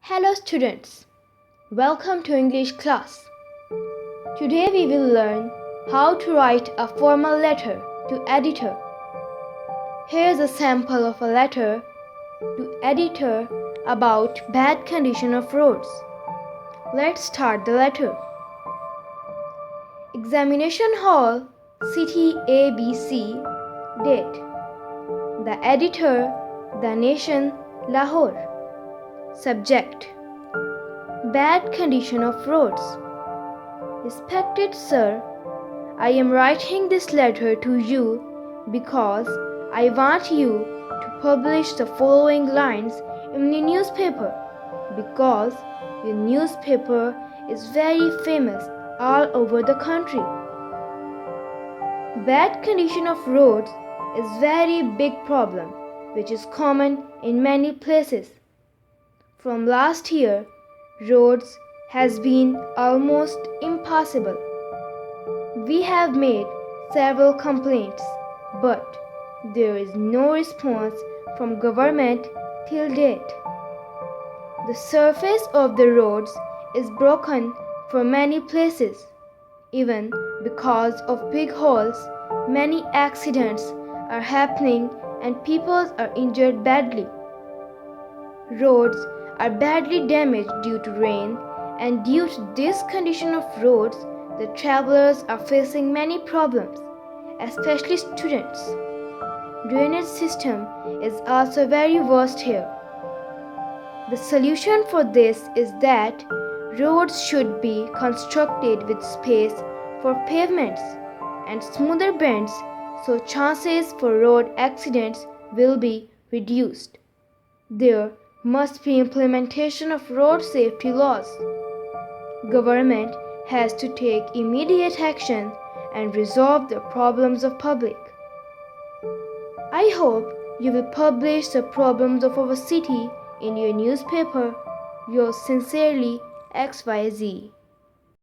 Hello students, welcome to English class. Today we will learn how to write a formal letter to editor. Here's a sample of a letter to editor about bad condition of roads. Let's start the letter. Examination Hall, City ABC, date. The editor, The Nation, Lahore. Subject: bad condition of roads. Respected sir, I am writing this letter to you because I want you to publish the following lines in the newspaper, because your newspaper is very famous all over the country. Bad condition of roads is very big problem which is common in many places. From last year, roads has been almost impossible. We have made several complaints, but there is no response from government till date. The surface of the roads is broken for many places. Even because of big holes, many accidents are happening and people are injured badly. Roads are badly damaged due to rain, and due to this condition of roads, the travelers are facing many problems, especially students. Drainage system is also very worst here. The solution for this is that roads should be constructed with space for pavements and smoother bends so chances for road accidents will be reduced. There must be implementation of road safety laws. Government has to take immediate action and resolve the problems of public. I hope you will publish the problems of our city in your newspaper. Yours sincerely, XYZ.